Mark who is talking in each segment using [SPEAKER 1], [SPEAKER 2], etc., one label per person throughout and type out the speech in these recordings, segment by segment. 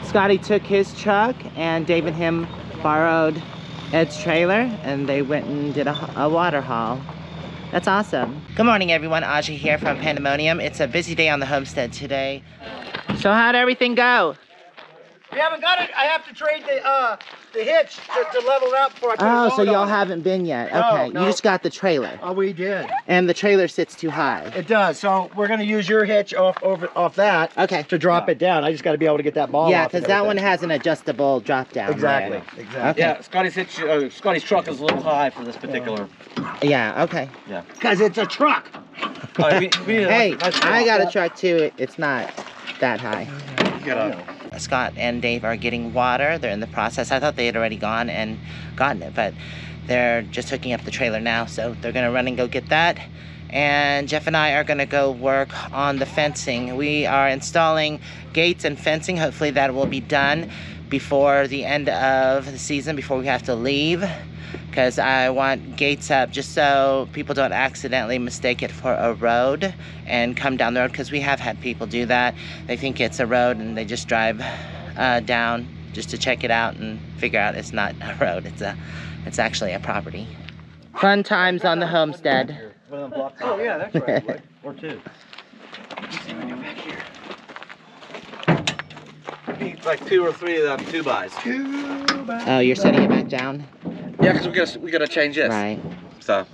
[SPEAKER 1] Scotty took his truck and Dave and him borrowed Ed's trailer and they went and did a water haul. That's awesome. Good morning everyone, Audrey here from Panda Monium. It's a busy day on the homestead today. So how'd everything go?
[SPEAKER 2] We haven't got it. I have to trade the hitch to level it up before I put it on.
[SPEAKER 1] Oh, so y'all haven't been yet. Okay,
[SPEAKER 2] No.
[SPEAKER 1] You just got the trailer.
[SPEAKER 2] Oh, we did.
[SPEAKER 1] And the trailer sits too high.
[SPEAKER 2] It does. So we're gonna use your hitch off that.
[SPEAKER 1] Okay.
[SPEAKER 2] To drop it down. I just got to be able to get that ball off.
[SPEAKER 1] Yeah, because that one has an adjustable drop down.
[SPEAKER 2] Exactly.
[SPEAKER 1] There.
[SPEAKER 2] Exactly.
[SPEAKER 1] Okay.
[SPEAKER 3] Yeah, Scotty's hitch, Scotty's truck is a little high for this particular.
[SPEAKER 1] Yeah. Okay.
[SPEAKER 3] Yeah.
[SPEAKER 2] Because it's a truck.
[SPEAKER 1] Hey, I got a truck too. It's not that high. Scott and Dave are getting water. They're in the process. I thought they had already gone and gotten it, but they're just hooking up the trailer now. So they're gonna run and go get that. And Jeff and I are gonna go work on the fencing. We are installing gates and fencing. Hopefully that will be done before the end of the season, before we have to leave. Because I want gates up just so people don't accidentally mistake it for a road and come down the road, because we have had people do that. They think it's a road and they just drive down just to check it out and figure out it's not a road, it's actually a property. Fun times on the homestead.
[SPEAKER 2] Oh yeah, that's right. Or two.
[SPEAKER 3] Let's see when you're back here. Be like 2 or 3 of them 2-bys.
[SPEAKER 1] Oh, you're setting it back down?
[SPEAKER 3] Yeah, because we gotta change this.
[SPEAKER 1] Right.
[SPEAKER 3] So.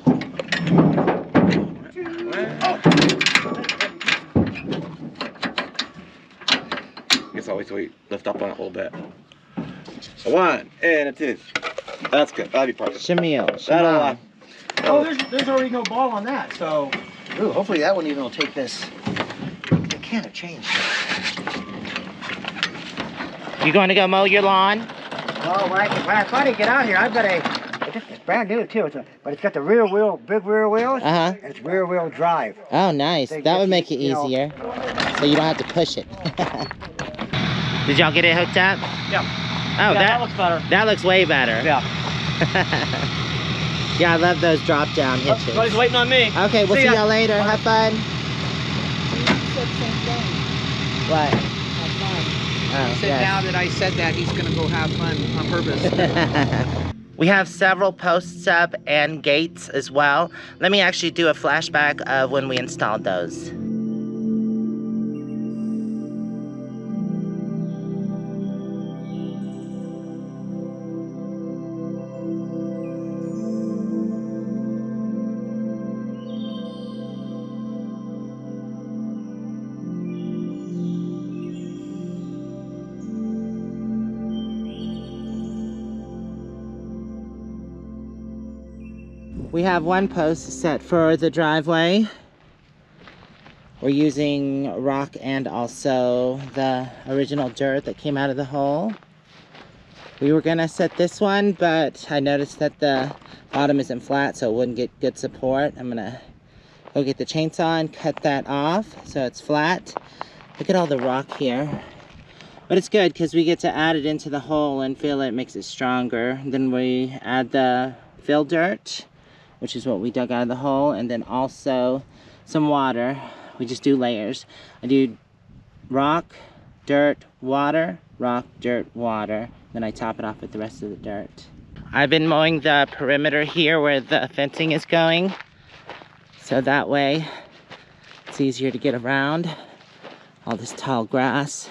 [SPEAKER 3] Guess always we lift up on it a little bit. A 1 and a 2. That's good. That'll be perfect.
[SPEAKER 1] Shamil.
[SPEAKER 3] That'll.
[SPEAKER 2] Oh, there's already no ball on that. So, ooh, hopefully that one even will take this. It can't have changed.
[SPEAKER 1] You going to go mow your lawn?
[SPEAKER 2] Oh, when I finally get out here, I've got it's brand new too, but it's got the rear wheel, big rear wheels, and it's rear wheel drive.
[SPEAKER 1] Oh, nice. That would make it easier, so you don't have to push it. Did y'all get it hooked up?
[SPEAKER 3] Yeah.
[SPEAKER 1] Oh,
[SPEAKER 3] Yeah, that looks better.
[SPEAKER 1] That looks way better.
[SPEAKER 3] Yeah.
[SPEAKER 1] Yeah, I love those drop down hitches.
[SPEAKER 3] Somebody's waiting on me.
[SPEAKER 1] Okay, we'll see y'all later. Have fun. What? Oh,
[SPEAKER 4] He said
[SPEAKER 1] yes.
[SPEAKER 4] now that I said that, he's going to go have fun on purpose.
[SPEAKER 1] We have several posts up and gates as well. Let me actually do a flashback of when we installed those. We have one post set for the driveway. We're using rock and also the original dirt that came out of the hole. We were gonna set this one, but I noticed that the bottom isn't flat, so it wouldn't get good support. I'm gonna go get the chainsaw and cut that off so it's flat. Look at all the rock here. But it's good because we get to add it into the hole and fill it, makes it stronger. Then we add the fill dirt, which is what we dug out of the hole, and then also some water. We just do layers. I do rock, dirt, water, rock, dirt, water. Then I top it off with the rest of the dirt. I've been mowing the perimeter here where the fencing is going, so that way it's easier to get around all this tall grass.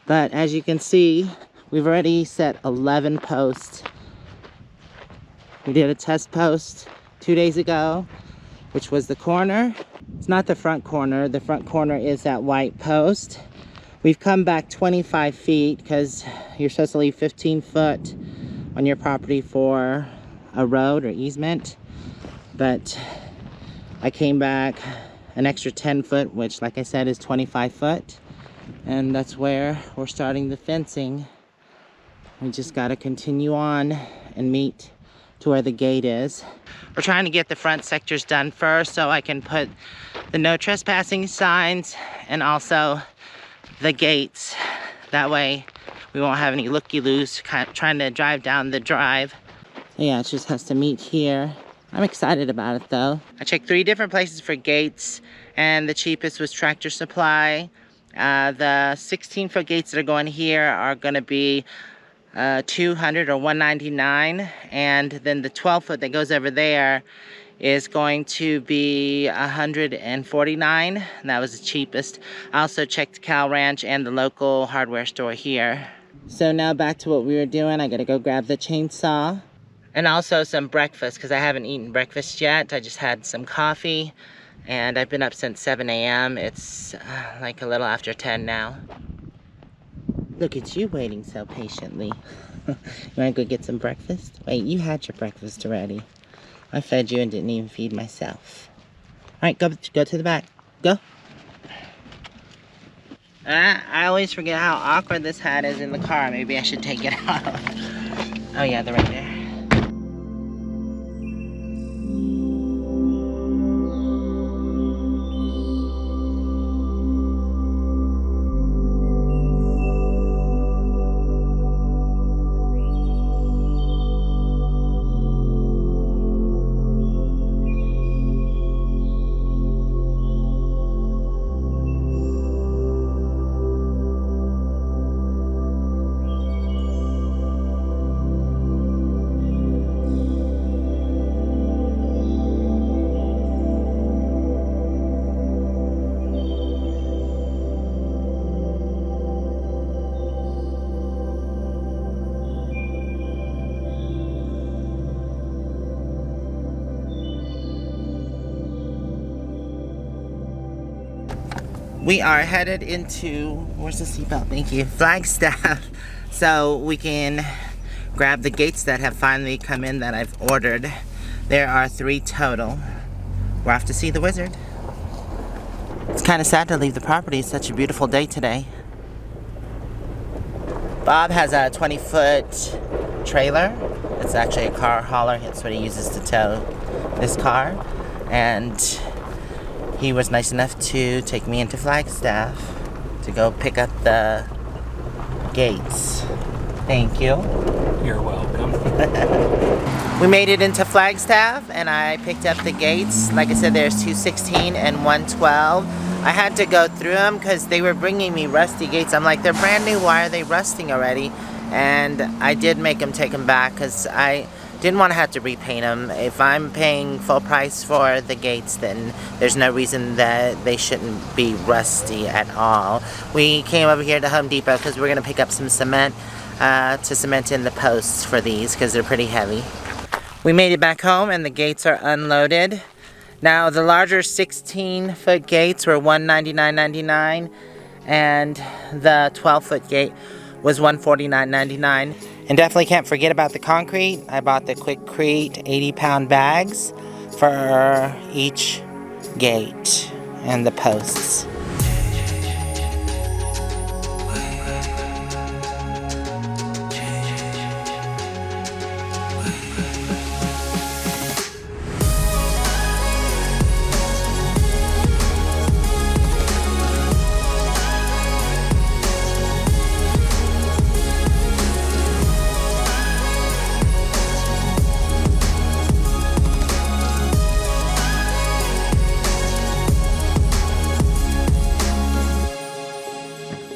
[SPEAKER 1] But as you can see, we've already set 11 posts. We did a test post 2 days ago, which was the corner. It's not the front corner. The front corner is that white post. We've come back 25 feet because you're supposed to leave 15 foot on your property for a road or easement. But I came back an extra 10 foot, which like I said is 25 foot. And that's where we're starting the fencing. We just gotta continue on and meet to where the gate is. We're trying to get the front sectors done first so I can put the no trespassing signs and also the gates. That way we won't have any looky-loos trying to drive down the drive. Yeah, it just has to meet here. I'm excited about it though. I checked 3 different places for gates and the cheapest was Tractor Supply. The 16-foot gates that are going here are going to be $200 or $199, and then the 12-foot that goes over there is going to be $149. That was the cheapest. I also checked Cal Ranch and the local hardware store here. So now back to what we were doing. I gotta go grab the chainsaw and also some breakfast because I haven't eaten breakfast yet. I just had some coffee and I've been up since 7 a.m. It's like a little after 10 now. Look at you waiting so patiently. You wanna go get some breakfast? Wait, you had your breakfast already. I fed you and didn't even feed myself. All right, go to the back. Go. I always forget how awkward this hat is in the car. Maybe I should take it off. Oh yeah, they're right there. We are headed into, where's the seatbelt? Thank you. Flagstaff. So we can grab the gates that have finally come in that I've ordered. There are 3 total. We're off to see the wizard. It's kind of sad to leave the property. It's such a beautiful day today. Bob has a 20-foot trailer. It's actually a car hauler. That's what he uses to tow this car. And he was nice enough to take me into Flagstaff to go pick up the gates. Thank you.
[SPEAKER 5] You're welcome.
[SPEAKER 1] We made it into Flagstaff and I picked up the gates. Like I said, there's 216 and 112. I had to go through them because they were bringing me rusty gates. I'm like, they're brand new, why are they rusting already? And I did make them take them back because I didn't want to have to repaint them. If I'm paying full price for the gates, then there's no reason that they shouldn't be rusty at all. We came over here to Home Depot because we're going to pick up some cement to cement in the posts for these because they're pretty heavy. We made it back home and the gates are unloaded. Now the larger 16-foot gates were $199.99 and the 12-foot gate was $149.99. And definitely can't forget about the concrete. I bought the Quikrete 80-pound bags for each gate and the posts.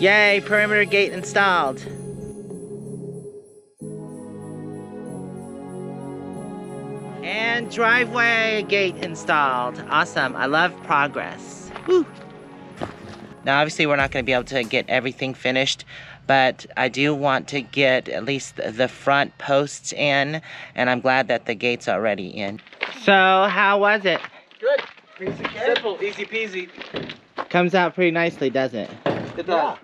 [SPEAKER 1] Yay, perimeter gate installed. And driveway gate installed. Awesome, I love progress. Woo. Now obviously we're not gonna be able to get everything finished, but I do want to get at least the front posts in, and I'm glad that the gate's already in. So, how was it?
[SPEAKER 4] Good. Simple, easy peasy.
[SPEAKER 1] Comes out pretty nicely, doesn't it?
[SPEAKER 4] It does.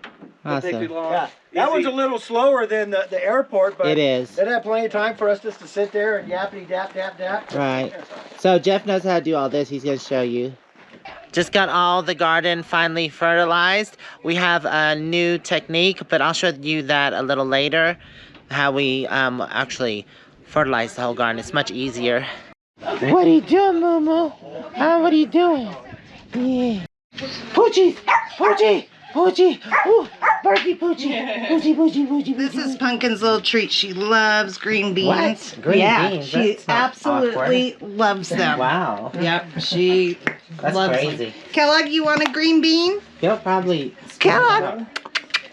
[SPEAKER 1] Awesome.
[SPEAKER 4] Take too long.
[SPEAKER 2] Yeah, that one's a little slower than the airport, but
[SPEAKER 1] it is.
[SPEAKER 2] It had plenty of time for us just to sit there and yappity dap dap dap.
[SPEAKER 1] Right. So Jeff knows how to do all this. He's going to show you. Just got all the garden finally fertilized. We have a new technique, but I'll show you that a little later. How we actually fertilize the whole garden. It's much easier. What are you doing, moo-moo? What are you doing? Yeah. Poochie! Poochie! Poochie! Ooh! Barky Poochie! Poochie, Poochie, Poochie.
[SPEAKER 6] This is Pumpkin's little treat. She loves green beans.
[SPEAKER 1] What? Green beans?
[SPEAKER 6] She
[SPEAKER 1] That's not
[SPEAKER 6] absolutely loves them.
[SPEAKER 1] Wow.
[SPEAKER 6] Yep, she
[SPEAKER 1] That's
[SPEAKER 6] loves
[SPEAKER 1] crazy.
[SPEAKER 6] them. Kellogg, you want a green bean?
[SPEAKER 1] He'll probably...
[SPEAKER 6] Kellogg.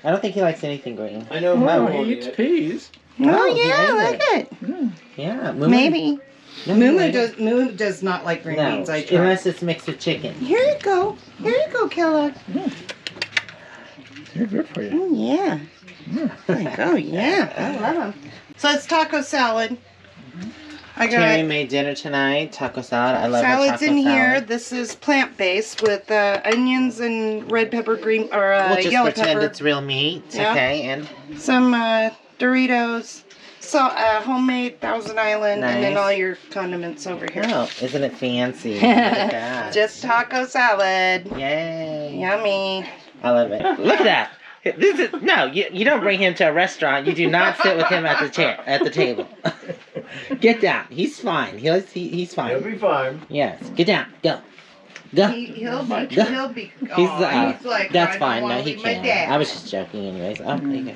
[SPEAKER 1] I don't think he likes anything green.
[SPEAKER 3] I know
[SPEAKER 4] He eats peas.
[SPEAKER 6] Oh,
[SPEAKER 1] he
[SPEAKER 6] yeah, I
[SPEAKER 1] ate
[SPEAKER 6] like it.
[SPEAKER 1] Yeah.
[SPEAKER 6] Maybe.
[SPEAKER 1] No, he ate it.
[SPEAKER 6] Moo does not like green
[SPEAKER 1] No,
[SPEAKER 6] beans. I tried.
[SPEAKER 1] unless it's mixed with chicken.
[SPEAKER 6] Here you go. Here you go, Kellogg.
[SPEAKER 4] They're good for you.
[SPEAKER 6] Oh, yeah. Like, oh, yeah. I love them. So it's taco salad. I
[SPEAKER 1] Terry
[SPEAKER 6] got
[SPEAKER 1] made dinner tonight. Taco salad. I love her
[SPEAKER 6] salads
[SPEAKER 1] taco
[SPEAKER 6] in
[SPEAKER 1] salad.
[SPEAKER 6] here. This is plant-based with onions and red pepper, green, or
[SPEAKER 1] We'll just
[SPEAKER 6] yellow
[SPEAKER 1] pretend
[SPEAKER 6] pepper.
[SPEAKER 1] it's real meat.
[SPEAKER 6] Yeah.
[SPEAKER 1] Okay, and
[SPEAKER 6] Some Doritos. Homemade Thousand Island. And then
[SPEAKER 1] Nice.
[SPEAKER 6] all your condiments over here.
[SPEAKER 1] oh, isn't it fancy? Look at that.
[SPEAKER 6] Just taco salad.
[SPEAKER 1] Yay.
[SPEAKER 6] Yummy.
[SPEAKER 1] I love it. Look at that. This is no. You don't bring him to a restaurant. You do not sit with him at the table. Get down. He's fine. He's fine.
[SPEAKER 3] He'll be fine.
[SPEAKER 1] Yes. Get down. Go. Go.
[SPEAKER 6] He'll be.
[SPEAKER 1] Go.
[SPEAKER 6] He'll be.
[SPEAKER 1] He's,
[SPEAKER 6] He's like,
[SPEAKER 1] that's
[SPEAKER 6] I
[SPEAKER 1] fine.
[SPEAKER 6] don't
[SPEAKER 1] No,
[SPEAKER 6] wanna
[SPEAKER 1] he
[SPEAKER 6] leave my
[SPEAKER 1] can't.
[SPEAKER 6] dad.
[SPEAKER 1] I was just joking, anyways. Oh, there you go.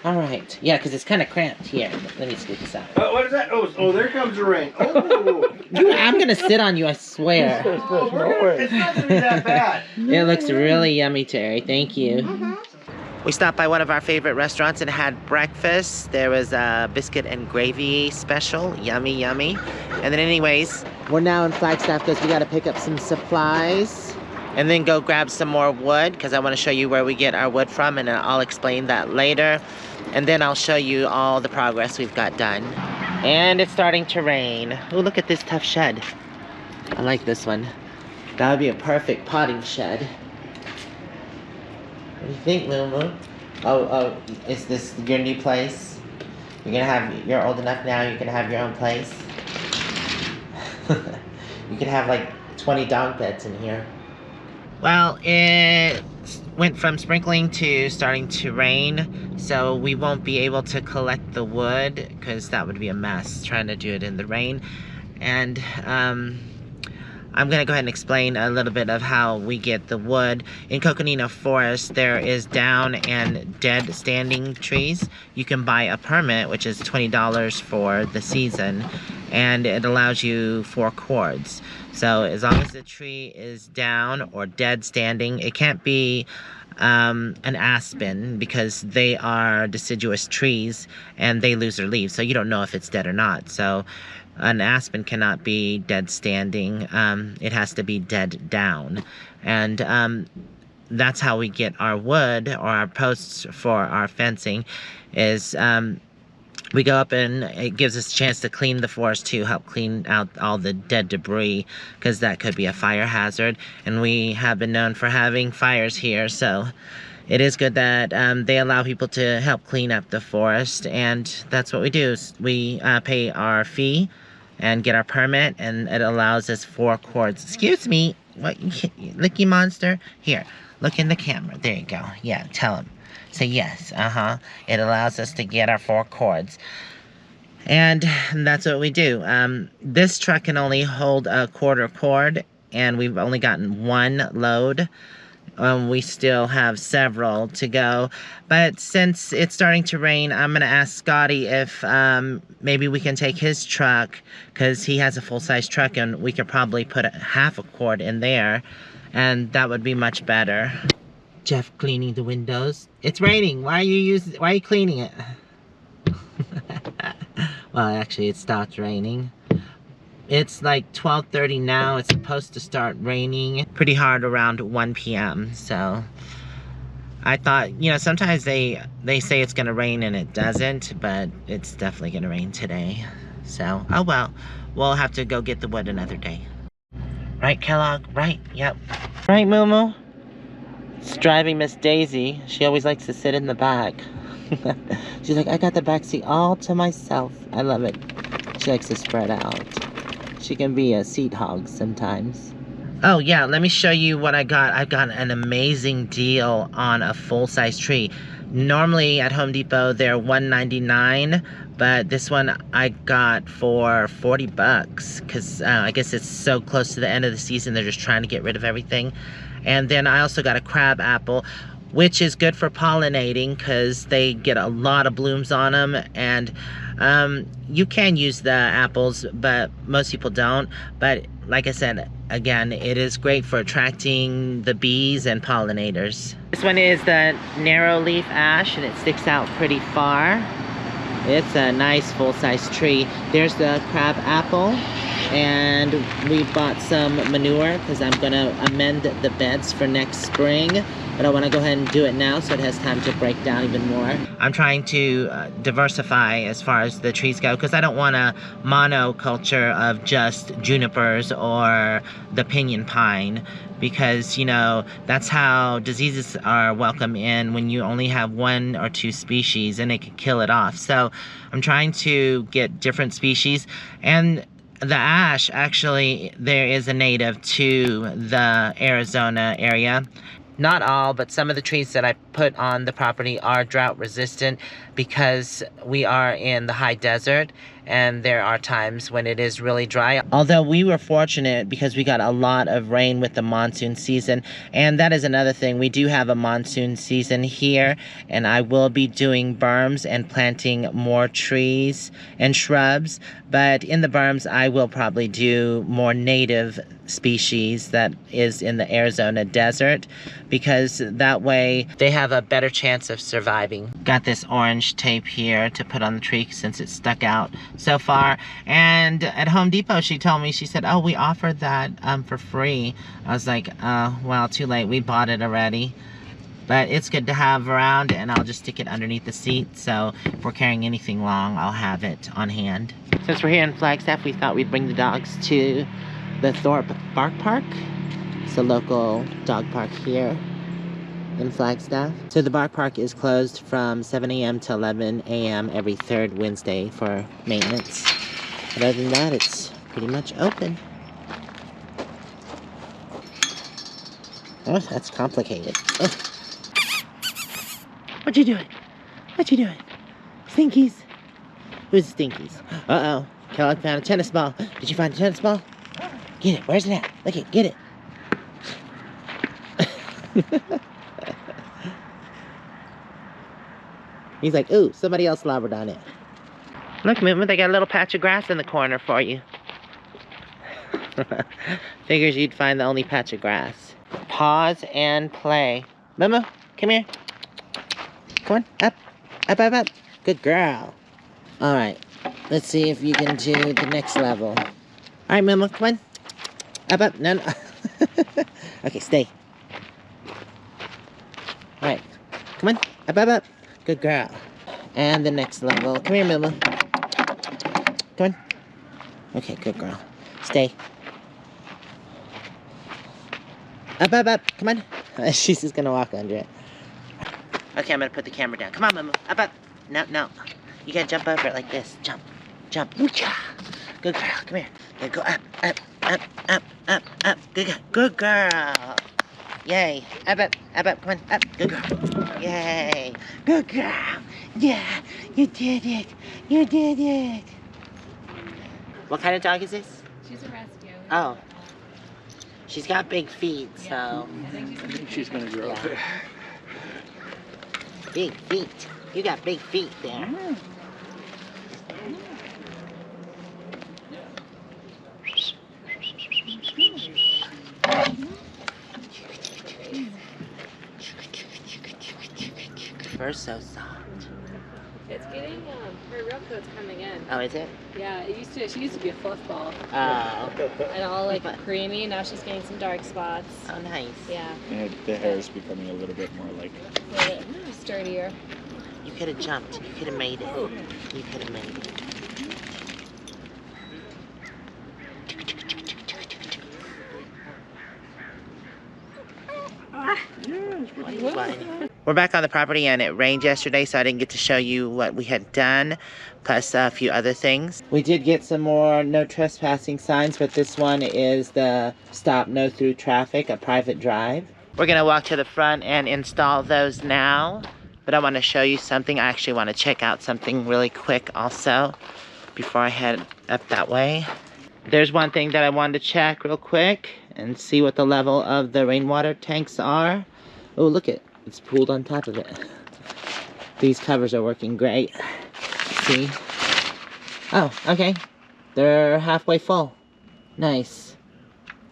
[SPEAKER 1] All right. Yeah, because it's kind of cramped here. Let me scoot this out.
[SPEAKER 3] What is that? Oh, there comes the rain. Oh.
[SPEAKER 1] I'm gonna sit on you. I swear.
[SPEAKER 3] It's not gonna be that bad.
[SPEAKER 1] It looks really yummy, Terry. Thank you. We stopped by one of our favorite restaurants and had breakfast. There was a biscuit and gravy special. Yummy, yummy. And then anyways, we're now in Flagstaff because we got to pick up some supplies and then go grab some more wood because I want to show you where we get our wood from, and I'll explain that later. And then I'll show you all the progress we've got done. And it's starting to rain. Oh, look at this tough shed. I like this one. That would be a perfect potting shed. What do you think, moo-moo? Oh, is this your new place? You're old enough now, you can have your own place? You can have like 20 dog beds in here. Well, it went from sprinkling to starting to rain, so we won't be able to collect the wood because that would be a mess trying to do it in the rain. And I'm gonna go ahead and explain a little bit of how we get the wood. In Coconino Forest, there is down and dead standing trees. You can buy a permit, which is $20 for the season, and it allows you 4 cords. So as long as the tree is down or dead standing, it can't be an aspen because they are deciduous trees and they lose their leaves, so you don't know if it's dead or not. So an aspen cannot be dead standing. It has to be dead down. And that's how we get our wood or our posts for our fencing is we go up and it gives us a chance to clean the forest to help clean out all the dead debris because that could be a fire hazard. And we have been known for having fires here, so it is good that they allow people to help clean up the forest, and that's what we do. We pay our fee and get our permit, and it allows us 4 cords. Excuse me, what, Licky Monster? Here, look in the camera. There you go. Yeah, tell him. Say yes. It allows us to get our 4 cords. And that's what we do. This truck can only hold a 1/4 cord, and we've only gotten 1 load. We still have several to go, but since it's starting to rain, I'm gonna ask Scotty if maybe we can take his truck, because he has a full-size truck and we could probably put a 1/2 cord in there, and that would be much better. Jeff cleaning the windows. It's raining. Why are you cleaning it? Well, actually it stopped raining. It's like 12:30 now. It's supposed to start raining pretty hard around 1 p.m. So I thought, you know, sometimes they say it's gonna rain and it doesn't, but it's definitely gonna rain today. So, oh well, we'll have to go get the wood another day. Right, Kellogg? Right, yep. Right, moo-moo? It's driving Miss Daisy. She always likes to sit in the back. She's like, I got the back seat all to myself. I love it. She likes to spread out. She can be a seat hog sometimes. Oh yeah, let me show you what I got. I got an amazing deal on a full-size tree. Normally at Home Depot they're $1.99, but this one I got for 40 bucks because I guess it's so close to the end of the season, they're just trying to get rid of everything. And then I also got a crab apple, which is good for pollinating because they get a lot of blooms on them. And you can use the apples, but most people don't. But like I said, again, it is great for attracting the bees and pollinators. This one is the narrow leaf ash, and it sticks out pretty far. It's a nice full-size tree. There's the crab apple, and we bought some manure because I'm gonna amend the beds for next spring, but I want to go ahead and do it now so it has time to break down even more. I'm trying to diversify as far as the trees go, because I don't want a monoculture of just junipers or the pinyon pine, because, you know, that's how diseases are welcome in when you only have 1 or 2 species, and it could kill it off. So I'm trying to get different species, and the ash, actually, there is a native to the Arizona area. Not all, but some of the trees that I put on the property are drought resistant because we are in the high desert and there are times when it is really dry. Although we were fortunate because we got a lot of rain with the monsoon season, and that is another thing. We do have a monsoon season here, and I will be doing berms and planting more trees and shrubs, but in the berms I will probably do more native species that is in the Arizona desert, because that way they have a better chance of surviving. Got this orange tape here to put on the tree since it's stuck out so far, and at Home Depot she told me, she said, oh, we offered that for free. I was like, well, too late, we bought it already. But it's good to have around, and I'll just stick it underneath the seat, so if we're carrying anything long, I'll have it on hand. Since we're here in Flagstaff, we thought we'd bring the dogs to the Thorpe Bark Park. It's a local dog park here in Flagstaff. So the Bark Park is closed from 7 a.m. to 11 a.m. every 3rd Wednesday for maintenance. But other than that, it's pretty much open. Oh, that's complicated. Oh. What you doing? What you doing? Stinkies? Who's the Stinkies? Uh-oh. Kellogg found a tennis ball. Did you find a tennis ball? Get it. Where's it at? Look it. Get it. He's like, ooh, somebody else slobbered on it. Look, Moo-moo, they got a little patch of grass in the corner for you. Figures you'd find the only patch of grass. Pause and play. Moo-moo, come here. Come on, up, up, up, up. Good girl. All right, let's see if you can do the next level. All right, Moo-moo, come on. Up, up, no, no. Okay, stay. All right, come on, up, up, up. Good girl. And the next level. Come here, Moo-moo. Come on. Okay, good girl. Stay. Up, up, up. Come on. She's just gonna walk under it. Okay, I'm gonna put the camera down. Come on, Moo-moo. Up, up. No, no. You gotta jump over it like this. Jump. Jump. Ooh-cha. Good girl. Come here. You go up, up, up, up, up, up. Good girl. Good girl. Yay. Up, up, up, up. Come on. Up. Good girl. Yay. Good girl. Yeah. You did it. You did it. What kind of dog is this?
[SPEAKER 5] She's a rescue.
[SPEAKER 1] Oh. She's got big feet, so.
[SPEAKER 5] I think
[SPEAKER 4] She's gonna grow.
[SPEAKER 1] Yeah. Big feet. You got big feet there. Fur's so soft.
[SPEAKER 5] it's getting her real coat's coming in.
[SPEAKER 1] Oh, is it?
[SPEAKER 5] Yeah, she used to be a fluff ball.
[SPEAKER 1] Oh.
[SPEAKER 5] And all like creamy. Now she's getting some dark spots.
[SPEAKER 1] Oh, nice.
[SPEAKER 5] Yeah.
[SPEAKER 4] And the hair is becoming a little bit more like.
[SPEAKER 5] A little bit sturdier.
[SPEAKER 1] You could have jumped. You could have made it. You could have made it. We're back on the property, and it rained yesterday, so I didn't get to show you what we had done, plus a few other things. We did get some more no trespassing signs, but this one is the stop no through traffic, a private drive. We're gonna walk to the front and install those now, but I want to show you something. I actually want to check out something really quick also before I head up that way. There's one thing that I wanted to check real quick and see what the level of the rainwater tanks are. Oh, look it. It's pooled on top of it. These covers are working great. See? Oh, okay. They're halfway full. Nice.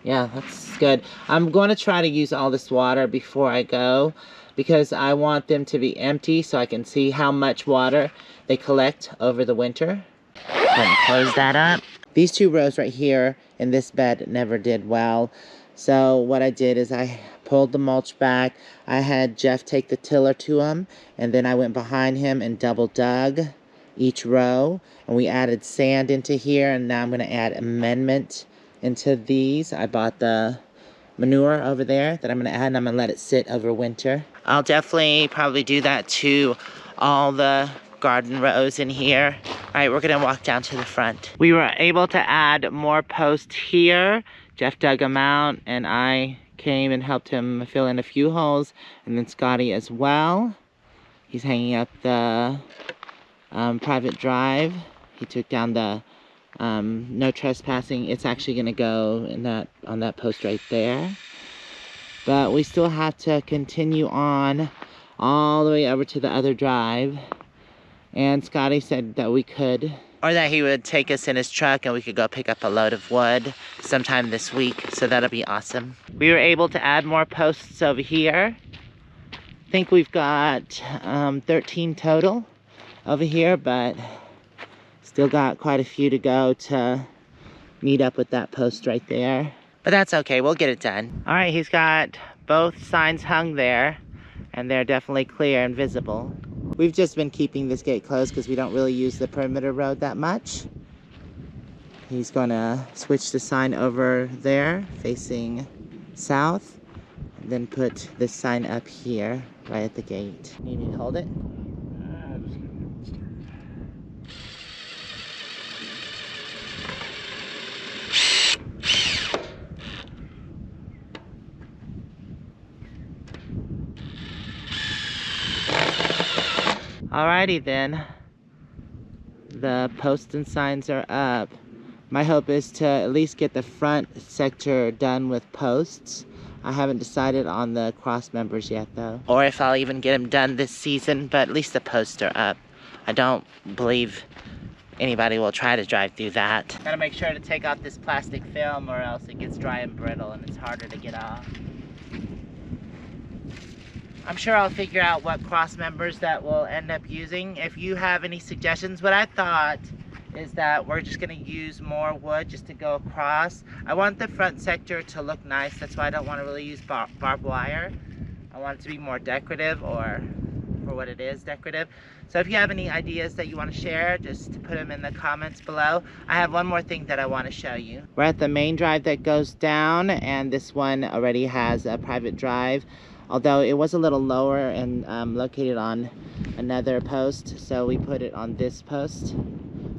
[SPEAKER 1] Yeah, that's good. I'm going to try to use all this water before I go because I want them to be empty so I can see how much water they collect over the winter. Go ahead and close that up. These 2 rows right here in this bed never did well. So what I did is I pulled the mulch back. I had Jeff take the tiller to them, and then I went behind him and double dug each row. And we added sand into here, and now I'm going to add amendment into these. I bought the manure over there that I'm going to add, and I'm going to let it sit over winter. I'll definitely probably do that to all the garden rows in here. All right, we're going to walk down to the front. We were able to add more posts here. Jeff dug them out, and I came and helped him fill in a few holes, and then Scotty as well. He's hanging up the private drive. He took down the no trespassing. It's actually going to go in on that post right there. But we still have to continue on all the way over to the other drive. And Scotty said that we could, or that he would take us in his truck and we could go pick up a load of wood sometime this week. So that'll be awesome. We were able to add more posts over here. I think we've got 13 total over here, but still got quite a few to go to meet up with that post right there. But that's okay, we'll get it done. All right, he's got both signs hung there, and they're definitely clear and visible. We've just been keeping this gate closed because we don't really use the perimeter road that much. He's gonna switch the sign over there, facing south, and then put this sign up here, right at the gate. You need me to hold it? Alrighty then, the posts and signs are up. My hope is to at least get the front sector done with posts. I haven't decided on the cross members yet though. Or if I'll even get them done this season, but at least the posts are up. I don't believe anybody will try to drive through that. Gotta make sure to take off this plastic film or else it gets dry and brittle and it's harder to get off. I'm sure I'll figure out what cross members that we'll end up using. If you have any suggestions, what I thought is that we're just gonna use more wood just to go across. I want the front sector to look nice. That's why I don't want to really use barbed wire. I want it to be more decorative, or for what it is, decorative. So if you have any ideas that you want to share, just put them in the comments below. I have one more thing that I want to show you. We're at the main drive that goes down, and this one already has a private drive. Although it was a little lower and located on another post, so we put it on this post.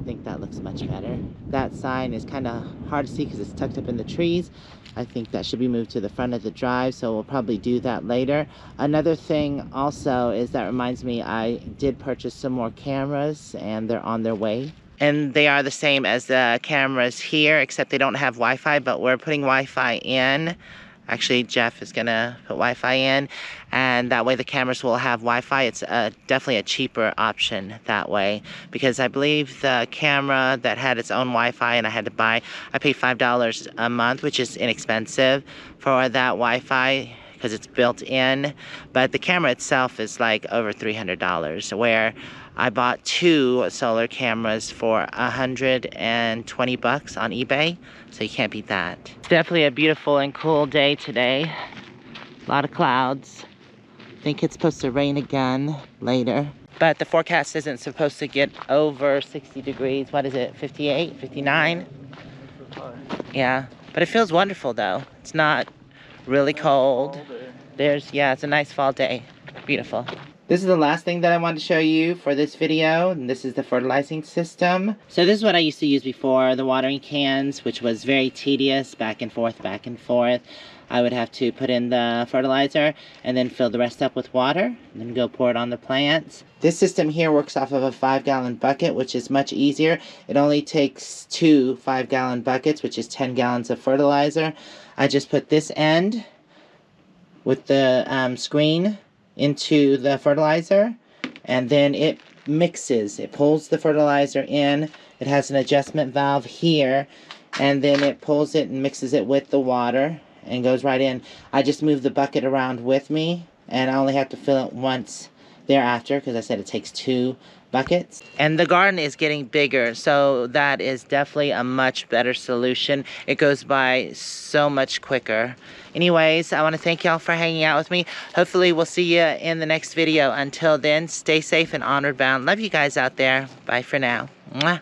[SPEAKER 1] I think that looks much better. That sign is kind of hard to see because it's tucked up in the trees. I think that should be moved to the front of the drive, so we'll probably do that later. Another thing also is that reminds me, I did purchase some more cameras and they're on their way. And they are the same as the cameras here, except they don't have Wi-Fi, but we're putting Wi-Fi in. Actually, Jeff is gonna put Wi-Fi in, and that way the cameras will have Wi-Fi. It's definitely a cheaper option that way, because I believe the camera that had its own Wi-Fi and I paid $5 a month, which is inexpensive for that Wi-Fi because it's built in, but the camera itself is like over $300, where I bought 2 solar cameras for $120 on eBay, so you can't beat that. It's definitely a beautiful and cool day today. A lot of clouds. I think it's supposed to rain again later. But the forecast isn't supposed to get over 60 degrees. What is it, 58, 59? Yeah, but it feels wonderful though. It's not really cold. It's a nice fall day. Beautiful. This is the last thing that I wanted to show you for this video, and this is the fertilizing system. So this is what I used to use before, the watering cans, which was very tedious, back and forth, back and forth. I would have to put in the fertilizer and then fill the rest up with water, and then go pour it on the plants. This system here works off of a 5-gallon bucket, which is much easier. It only takes 2 5-gallon buckets, which is 10 gallons of fertilizer. I just put this end with the screen into the fertilizer, and then it mixes. It pulls the fertilizer in. It has an adjustment valve here, and then it pulls it and mixes it with the water and goes right in. I just move the bucket around with me, and I only have to fill it once thereafter because I said it takes 2 buckets. And the garden is getting bigger, so that is definitely a much better solution. It goes by so much quicker. Anyways, I want to thank y'all for hanging out with me. Hopefully we'll see you in the next video. Until then, stay safe and onward bound. Love you guys out there. Bye for now. Mwah.